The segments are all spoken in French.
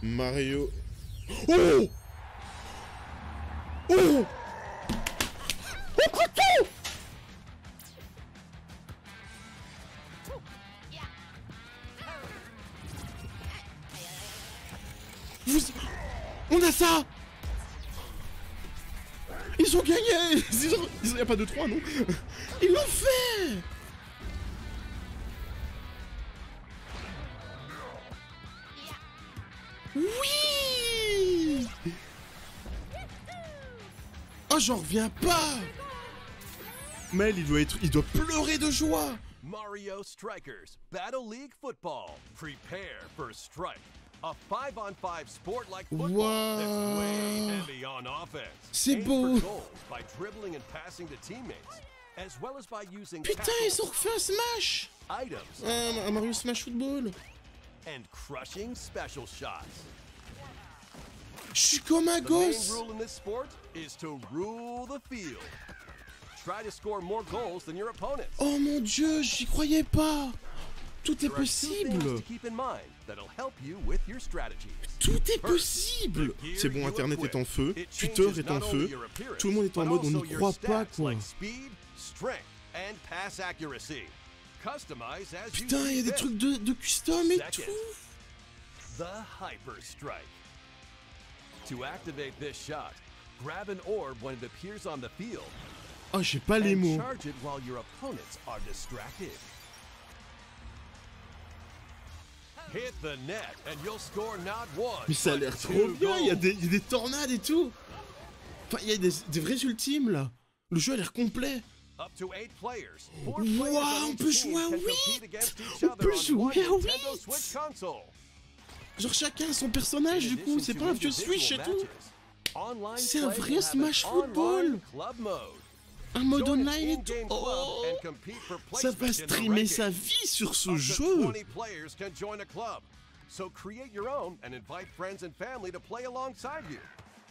Mario... Oh! Oh! Oh putain! On a ça! Ils ont gagné! Il n'y a pas de 3, non? Ils l'ont fait! Oui! Oh, j'en reviens pas! Mel, il doit pleurer de joie! Mario Strikers Battle League Football. Prepare for strike. A 5-on-5 sport like football that's way heavy on offense. C'est beau. By dribbling and passing to teammates, as well as by using putain, ils ont refait un Smash! Items. Un Mario Smash Football. And crushing special shots. Je suis comme un gosse. The main rule in this sport is to rule the field. Try to score more goals than your opponents. Oh mon dieu, j'y croyais pas. Tout est possible. Tout est possible. C'est bon, Internet est en feu, Twitter est en feu, tout le monde est en mode on n'y croit pas quoi. Putain, il y a des trucs de custom et tout. The Hyper Strike. To activate this shot, grab an orb when it appears on the field. Oh, j'ai pas les mots. Charge it while your opponents are distracted. Hit the net and you'll score not one. Mais ça a l'air trop bien, il y a des tornades et tout. Enfin, il y a des vrais ultimes là. Le jeu a l'air complet. Waouh, on peut jouer à 8. On peut jouer à 8. Genre chacun a son personnage du coup, c'est pas un vieux Switch et tout. C'est un vrai Smash Football. Un mode online et tout. Oh, ça va streamer sa vie sur ce jeu. So create your own and invite friends and family to play alongside you,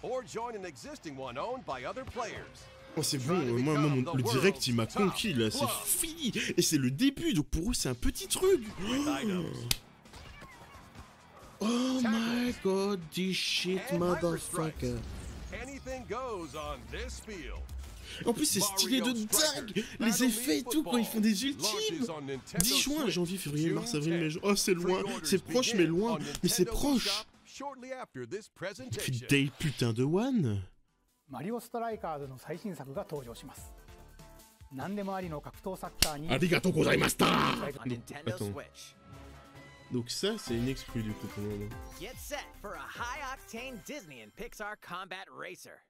or join an existing one owned by other players. Oh c'est bon, moi le direct il m'a conquis là, c'est fini. Et c'est le début, donc pour eux c'est un petit truc. Oh my god, this shit motherfucker. Anything goes on this field. En plus c'est stylé de dingue. Les effets et tout quand ils font des ultimes. 10 juin, janvier, février, mars, avril, mai, juin. Oh c'est loin, c'est proche mais loin. Mais c'est proche. Day putain de one. Mario Strikers の最新作が登場します。何でもありの格闘サッカーに。Arigatou gozaimashita. Donc ça c'est une exclue du coup pour le moment. Get set for a high-octane Disney and Pixar combat racer.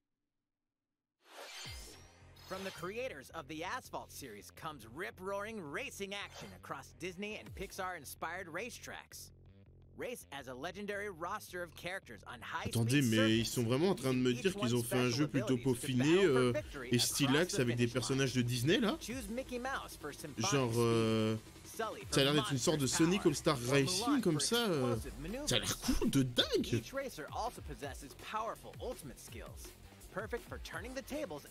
From the creators of the Asphalt series comes rip-roaring racing action across Disney and Pixar-inspired racetracks. Race as a legendary roster of characters on high-speed. Attendez, mais ils sont vraiment en train de me dire qu'ils ont fait un jeu plutôt peaufiné et stylax avec des personnages de Disney là. Genre, ça a l'air d'être une sorte de Sonic All-Star Racing comme ça. Ça a l'air cool de dingue.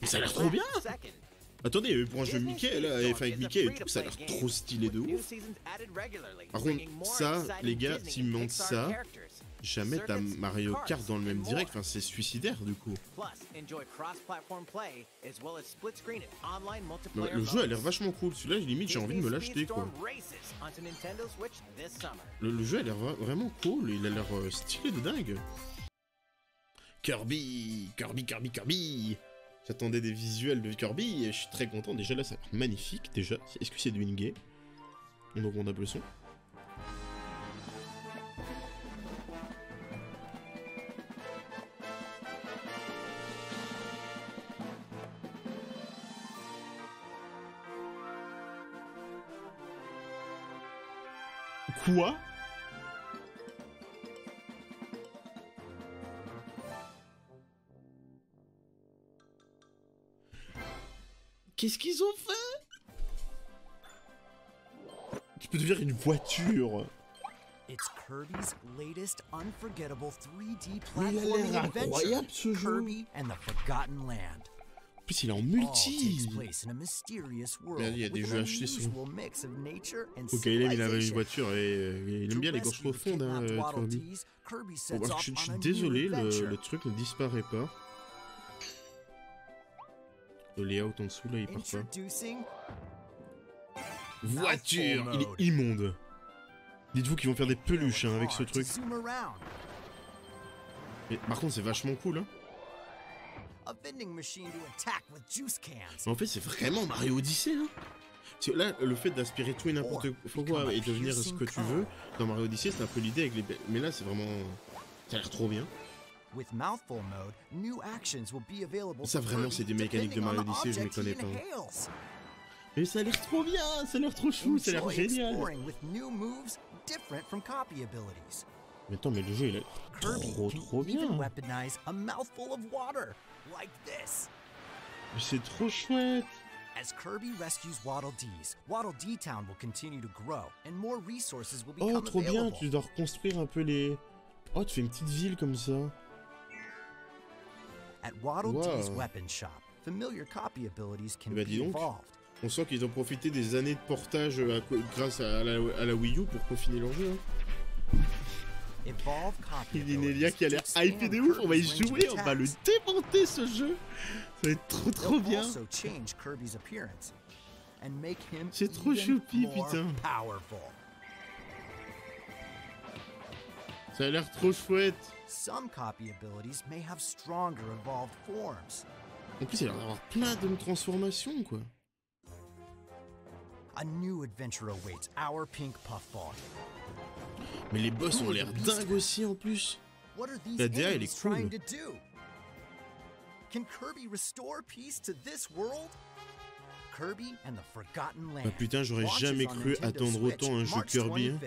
Mais ça a l'air trop bien. Attendez, pour un jeu Mickey, là, enfin avec Mickey et tout, ça a l'air trop stylé de ouf. Par contre, ça, les gars, s'ils montent ça, jamais t'as Mario Kart dans le même direct, enfin c'est suicidaire du coup. Le jeu a l'air vachement cool, celui-là limite j'ai envie de me l'acheter quoi. Le jeu a l'air vraiment cool, il a l'air stylé de dingue. Kirby. J'attendais des visuels de Kirby et je suis très content. Déjà là, ça a l'air magnifique. Déjà, est-ce que c'est du in-game? On augmente un peu le son. Quoi? Qu'est-ce qu'ils ont fait? Tu peux devenir une voiture. It's Kirby's latest unforgettable 3D Mais il a l'air incroyable ce jeu. Kirby and the Forgotten Land. En plus, il est en multi. Il y a des jeux achetés sur... Ok, il avait une voiture et il aime bien les gorges profondes, hein, Kirby. Bon, bah, je suis désolé, le truc ne disparaît pas. Le layout en dessous, là, il part pas. Voiture! Il est immonde. Dites-vous qu'ils vont faire des peluches hein, avec ce truc. Mais, par contre, c'est vachement cool, hein. Mais en fait, c'est vraiment Mario Odyssey, hein. Là, le fait d'aspirer tout et n'importe quoi et devenir ce que tu veux, dans Mario Odyssey, c'est un peu l'idée avec les... Mais là, c'est vraiment... Ça a l'air trop bien. Ça, vraiment, c'est des mécaniques de Mario Odyssey, je ne les connais pas. Mais ça a l'air trop bien, ça a l'air trop chou, ça a l'air génial. Mais attends, mais le jeu, il est trop bien. C'est trop chouette. As Kirby rescues Waddle Dees, Waddle Dee Town will continue to grow, and more resources will become available. Oh, trop bien, tu dois reconstruire un peu les... Oh, tu fais une petite ville comme ça. At Waddle Dee's weapon shop, familiar copy abilities can be evolved. On sent qu'ils ont profité des années de portage grâce à la Wii U pour peaufiner leur jeu. Hein. Il dit Nelia qui a l'air hypé de ouf, on va y jouer, on va le démonter ce jeu. Ça va être trop bien. C'est trop choupi, putain. Ça a l'air trop chouette. En plus, il a l'air d'avoir plein de transformations, quoi. Mais les boss ont l'air dingues aussi en plus. La DA elle est cool. Ah putain, j'aurais jamais cru attendre autant un jeu Kirby. Hein.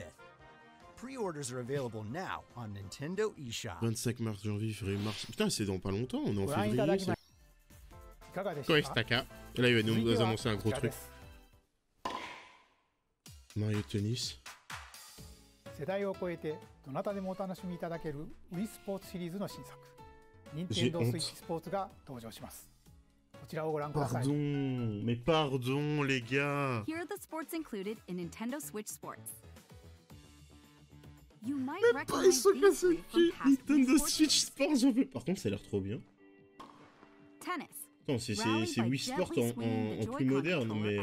25 mars, janvier, février, mars. Putain, c'est dans pas longtemps, on est en février. Ça. Ouais, Staka. Là, il va nous annoncer un gros truc. Mario Tennis. 世代を超えてどなたでもお楽しみいただける Wii スポーツシリーズの新作 Nintendo Switch スポーツが登場します。こちらをご覧ください。 Pardon, mais pardon les gars. Here are the sports included in Nintendo Switch Sports. You might recognize these three from past Nintendo Switch Sports, j'en veux. Par contre, ça a l'air trop bien. Tennis. Non, c'est Wii Sport en plus moderne, mais...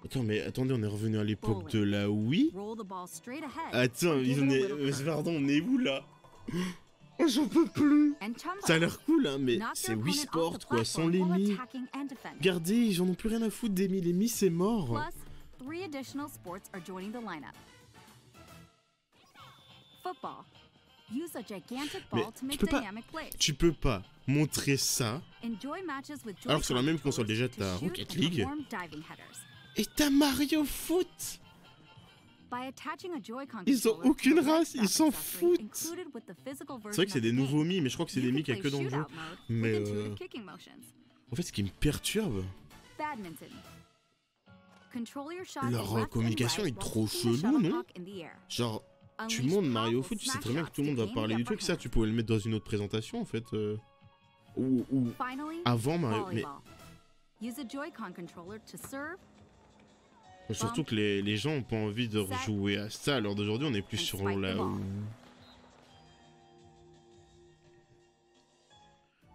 Attends, mais attendez, on est revenu à l'époque de la Wii. Attends, pardon, on est où là? Oh, j'en peux plus. Ça a l'air cool, hein, mais c'est Wii Sport, quoi, sans les Mi. Regardez, ils en ont plus rien à foutre des Mi. Les Mi, c'est mort. Mais tu peux pas montrer ça. Alors que sur la même console, déjà, t'as Rocket League. Et t'as Mario Foot. Ils ont aucune race, ils s'en foutent. C'est vrai que c'est des nouveaux Mi, mais je crois que c'est des Mi qu'il y a que dans le jeu. Mais en fait, ce qui me perturbe, leur communication est trop chelou, non? Genre, tu montes Mario Foot, tu sais très bien que tout le monde va parler du truc. Ça, tu pouvais le mettre dans une autre présentation, en fait. Ou avant Mario. Mais... Surtout que les gens n'ont pas envie de rejouer à ça. À l'heure d'aujourd'hui, on est plus sur la...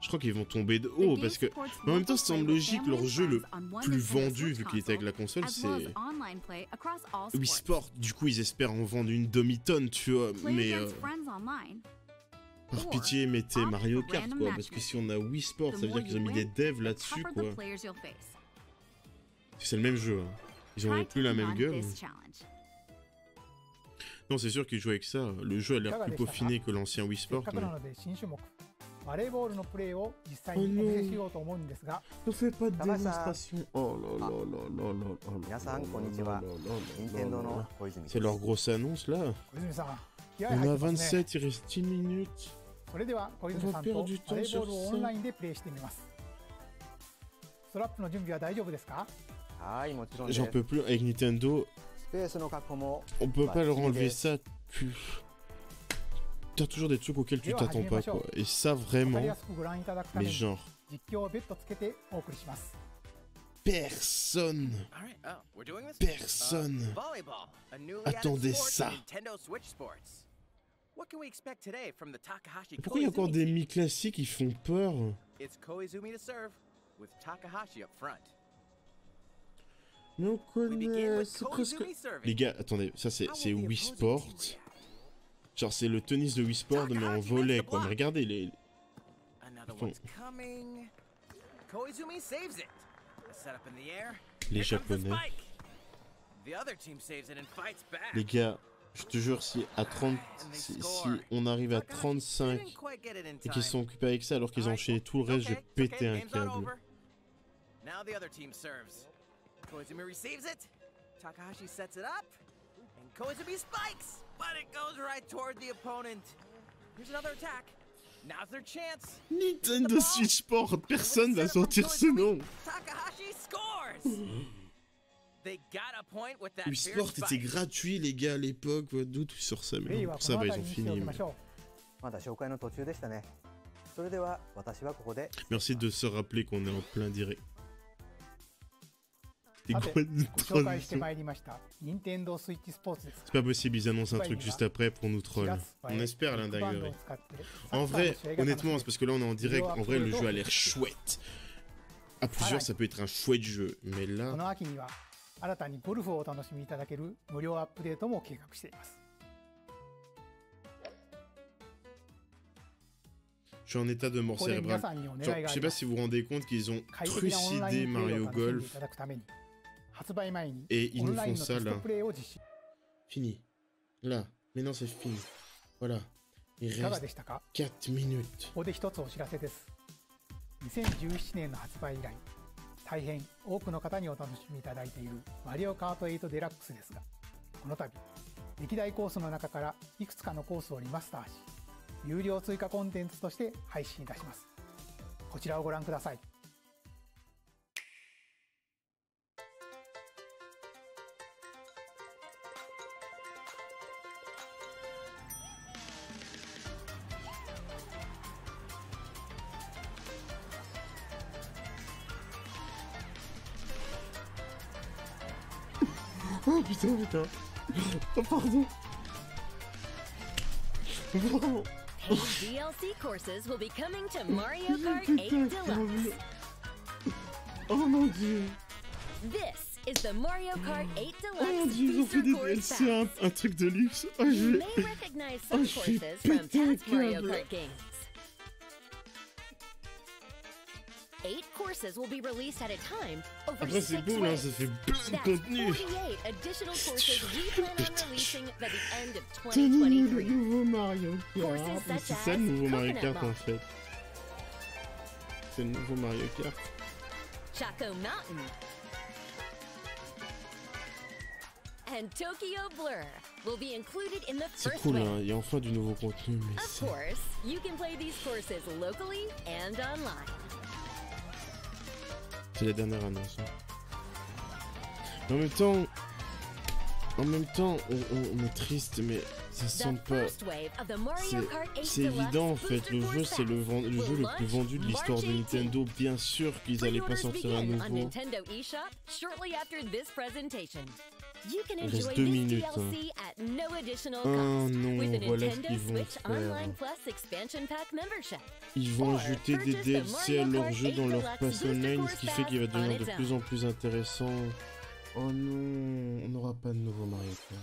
Je crois qu'ils vont tomber de haut parce que... Mais en même temps, ça semble logique, leur jeu le plus vendu, vu qu'il était avec la console, c'est... Wii Sport. Du coup, ils espèrent en vendre une demi-tonne, tu vois. Mais... Par pitié, mettez Mario Kart, quoi. Parce que si on a Wii Sport, ça veut dire qu'ils ont mis des devs là-dessus, quoi. C'est le même jeu, hein. Ils ont plus la même gueule. Non, c'est sûr qu'ils jouent avec ça. Le jeu a l'air plus peaufiné que l'ancien Wii Sport. Mais... Oh non, ne fais pas de démonstration. Oh là là là là là. C'est leur grosse annonce là. On a 27, il reste 10 minutes. On va perdre du temps sur ça. J'en peux plus avec Nintendo. On peut pas leur enlever ça. T'as toujours des trucs auxquels tu t'attends pas, quoi. Et ça vraiment. Mais genre, 実況を別途つけてお送りします。 Personne. All right. Oh, we're doing this? Personne. Volleyball, a newly Attendez added sport ça. to Nintendo Switch Sports. What can we expect today from the Takahashi Pourquoi il y a encore des Koizumi? mi-classiques qui font peur? It's Koizumi to serve with Takahashi up front. Mais on We begin connaît, with c'est presque... Koizumi serving. Les gars, attendez, ça c'est How will the Wii opposing Sport. team react? Genre c'est le tennis de Wii Sport mais en volet quoi. Mais regardez les... Another Attends. one's coming. Koizumi saves it. A setup in the air. Les Here comes the Japonais. spike. The other team saves it and fights back. Les gars, je te jure si à 30... Si on arrive à 35 Didn't quite get it in et qu'ils time. sont occupés avec ça alors qu'ils ont enchaîné tout le reste, j'ai pété un Game's not câble. over. Now the other team serves. Koizumi receives it. Takahashi sets it up. And Koizumi spikes. But it goes right toward the opponent. Here's another attack. Now's their chance. Nintendo Switch Sport, personne va sortir ce nom. Takahashi scores. They got a point with that Wii fierce Sport était spike. gratuit les gars à l'époque, d'où tu sors ça プレイ mais はこça の va ils 辺 ont りにして fini. おきましょう。まだ紹介の途中でしたね。それでは私はここで Merci de se rappeler qu'on est en plein direct. Et さ quoi て、 de ご紹介して transition. まいりました任天堂スイッチスポーツです。 C'est pas possible, ils annoncent un truc juste après pour nous troll. On espère l'un d'ailleurs. En vrai, honnêtement, c'est parce que là on est en direct, en vrai le jeu a l'air chouette. À plusieurs ça peut être un chouette jeu, mais こ là... の秋には新たにゴルフをお楽しみいただける無料アップデートも計画しています。 Je suis en état de mort ここで皆 cérébrale. さんにお Genre, 願い je があ sais り pas ます。 si vous vous rendez compte qu'ils ont 快適なオンライ trucidé ンプレイを Mario 楽しんでい Golf ただくために発売前に et ils オン nous ライン font の ça テスト là. プレイを実施。 Fini. Là. Maintenant c'est fini. Voilà. Il いかが reste でしたか？ 4 minutes. ここで一つお知らせです。2017年の発売以来、大変多くの方にお楽しみいただいているマリオカート8デラックスですが、この度、歴代コースの中からいくつかのコースをリマスターし、有料追加コンテンツとして配信いたします。こちらをご覧ください。Oh putain, putain. Oh pardon. Vraiment. Paid DLC courses will be coming to Mario Kart Putain, 8 quel Deluxe. envie. Oh mon dieu. This is the Mario Kart 8 Oh mon Deluxe dieu, ils ont fait Booster des Course DLC, Pass. un truc de luxe. Oh, je You vais... may recognize some Oh, je vais courses from péter un past Mario câble. Kart games. 8 courses will be released at a time over Après 6 c'est cool, hein, ways. ça fait plein de That's contenu. 48 additional courses we plan on releasing by the end of Tenez le 2023. nouveau Mario Courses Kart. such C'est ça as le nouveau Mario Coconut Kart en Mall. fait. C'est le nouveau Mario Kart. Choco Mountain, and Tokyo Blur will be included in the C'est first cool, wave. hein, il y a enfin du nouveau contenu, mais Of c'est... course, you can play these courses locally and online. C'est la dernière annonce. Hein. Mais en même temps, on est triste, mais ça The sent pas... first wave of the Mario Kart 8 C'est Deluxe évident en fait, Booster le jeu Course c'est le Pass jeu le will plus vendu de l'histoire de March 18th. Nintendo. Bien sûr qu'ils allaient pas Pre-orders sortir un begin on nouveau. Nintendo eShop shortly after this presentation. You can Il reste enjoy 2 this minutes, DLC at no additional Oh cost non, with a voilà ce Nintendo qu'ils vont Switch faire. Online Plus Expansion Pack membership. Ils vont Or ajouter des purchase the DLC à Mario leur Kart jeu 8 dans leur Deluxe pass Booster online, Course ce qui fait qu'il va Pass on devenir de its plus own. en plus intéressant. Oh non, on n'aura pas de nouveau Mario Kart.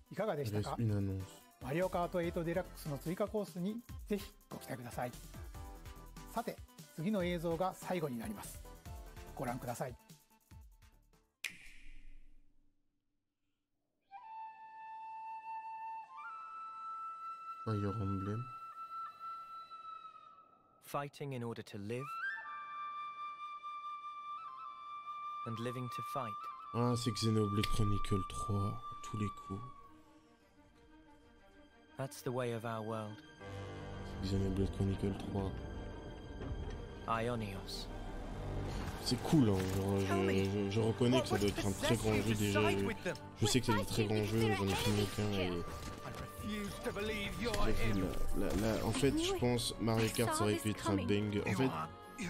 いかがで Il した reste か？ une annonce. マリオカート8デラックスの追加コースにぜひご期待ください。さて、次の映像が最後になります。ご覧ください。 Fire Emblem. Fighting in order to live, and living to fight. Ah, c'est Xenoblade Chronicle 3, à tous les coups. That's the way of our world. Xenoblade Chronicle 3. Ionios. C'est cool, hein. Genre, je reconnais que ça doit être un très grand jeu déjà. Je sais que c'est un très grand jeu, j'en ai fini aucun et... En fait, je pense Mario Kart ça aurait pu être un bang. En fait,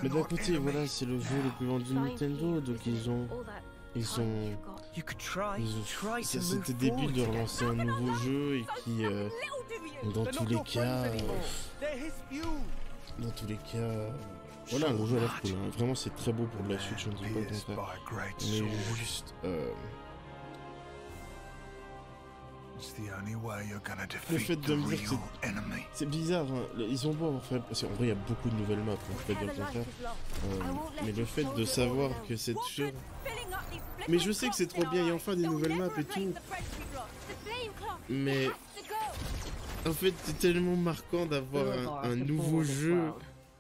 Mais d'un côté, voilà, c'est le jeu le plus vendu de Nintendo, donc c'était débile de relancer un nouveau jeu et qui, dans tous les cas, voilà, le jeu a l'air cool, hein. Vraiment c'est très beau pour de la Switch, on ne dit pas le contraire. Mais juste, le fait de me dire que c'est bizarre, hein. Ils ont beau avoir fait... Parce qu'en vrai, il y a beaucoup de nouvelles maps, hein, je peux pas dire le contraire. Mais le fait de savoir que cette chose... Mais je sais que c'est trop bien, il y a enfin des nouvelles maps et tout. Mais... En fait, c'est tellement marquant d'avoir un nouveau jeu...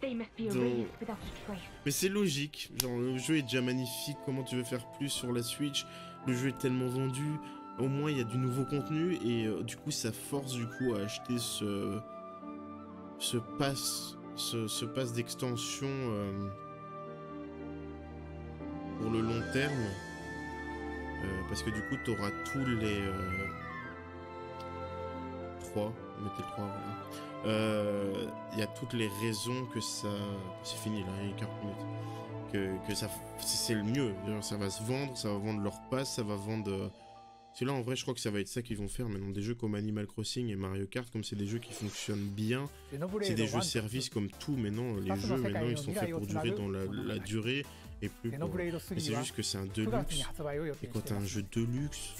Mais c'est logique, genre le jeu est déjà magnifique, comment tu veux faire plus sur la Switch? Le jeu est tellement vendu... Au moins il y a du nouveau contenu et du coup ça force du coup à acheter ce pass d'extension pour le long terme parce que du coup tu auras tous les 3, mettez le 3 voilà. Il y a toutes les raisons que ça... C'est fini là, il y a 40 minutes. Que ça... C'est le mieux, ça va se vendre, ça va vendre leur pass, ça va vendre... C'est là en vrai je crois que ça va être ça qu'ils vont faire maintenant, des jeux comme Animal Crossing et Mario Kart, comme c'est des jeux qui fonctionnent bien, c'est des jeux services comme tout, mais non, les jeux maintenant ils sont faits pour durer dans la durée et plus pour... Mais c'est juste que c'est un Deluxe, et quand t'as un jeu Deluxe...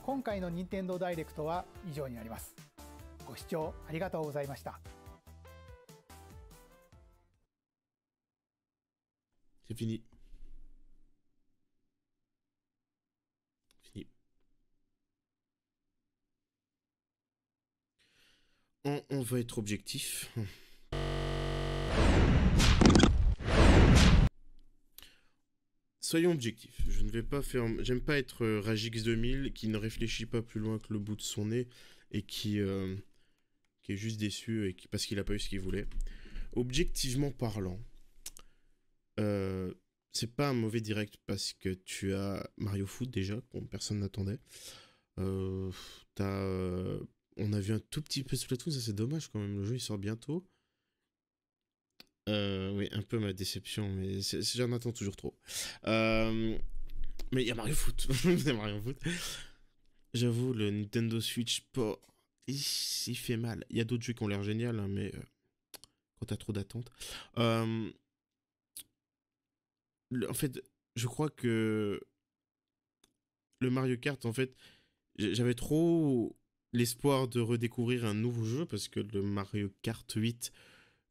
今回の任天堂ダイレクトは以上になります。ご視聴ありがとうございました。C'est fini. On va être objectif. Soyons objectifs. Je ne vais pas faire... J'aime pas être Ragix 2000 qui ne réfléchit pas plus loin que le bout de son nez et qui est juste déçu parce qu'il a pas eu ce qu'il voulait. Objectivement parlant, c'est pas un mauvais direct parce que tu as Mario Foot déjà, que personne n'attendait. On a vu un tout petit peu Splatoon, ça c'est dommage quand même, le jeu il sort bientôt. Oui, un peu ma déception, mais j'en attends toujours trop. Mais il y a Mario Foot. Mario Foot. J'avoue, le Nintendo Switch, il fait mal. Il y a d'autres jeux qui ont l'air génial, hein, mais quand t'as trop d'attentes. En fait, je crois que le Mario Kart, en fait, j'avais trop l'espoir de redécouvrir un nouveau jeu parce que le Mario Kart 8,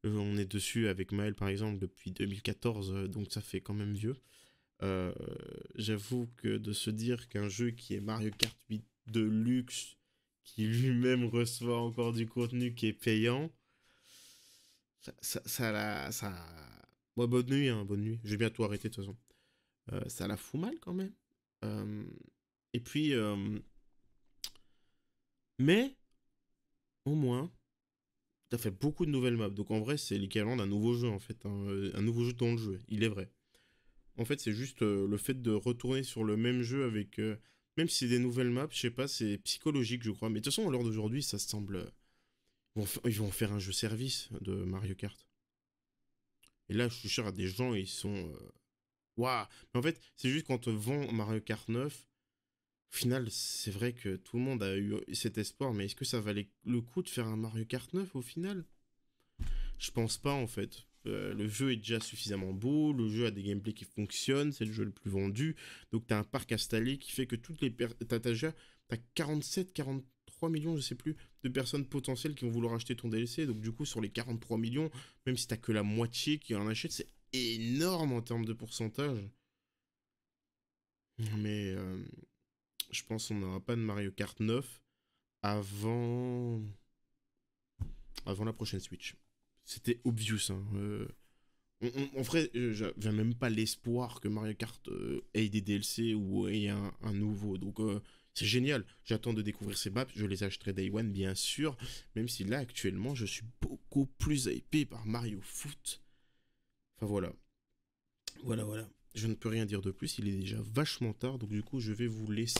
on est dessus avec Maël par exemple depuis 2014, donc ça fait quand même vieux. J'avoue que de se dire qu'un jeu qui est Mario Kart 8 Deluxe, qui lui-même reçoit encore du contenu qui est payant, Bon, bonne nuit, hein, bonne nuit. Je vais bientôt arrêter de toute façon. Ça la fout mal quand même. Et puis... Mais, au moins, t'as fait beaucoup de nouvelles maps. Donc en vrai, c'est l'équivalent d'un nouveau jeu en fait. Hein, un nouveau jeu dans le jeu, il est vrai. En fait, c'est juste le fait de retourner sur le même jeu avec... même si c'est des nouvelles maps, je sais pas, c'est psychologique je crois. Mais de toute façon, à l'heure d'aujourd'hui, ça semble... Ils vont faire un jeu service de Mario Kart. Et là, je suis sûr à des gens, ils sont... Waouh. Mais en fait, c'est juste quand on vend Mario Kart 9... Au final, c'est vrai que tout le monde a eu cet espoir, mais est-ce que ça valait le coup de faire un Mario Kart 9 au final? Je pense pas en fait. Le jeu est déjà suffisamment beau, le jeu a des gameplays qui fonctionnent, c'est le jeu le plus vendu, donc t'as un parc installé qui fait que toutes les t'as 47, 43 millions, je sais plus, de personnes potentielles qui vont vouloir acheter ton DLC, donc du coup sur les 43 millions, même si t'as que la moitié qui en achète, c'est énorme en termes de pourcentage. Mais... je pense qu'on n'aura pas de Mario Kart 9 avant la prochaine Switch. C'était obvious. Hein. On ferait, j'avais même pas l'espoir que Mario Kart ait des DLC ou ait un nouveau. Donc c'est génial. J'attends de découvrir ces maps. Je les achèterai Day One bien sûr. Même si là actuellement je suis beaucoup plus hypé par Mario Foot. Enfin voilà. Voilà. Je ne peux rien dire de plus. Il est déjà vachement tard. Donc du coup je vais vous laisser.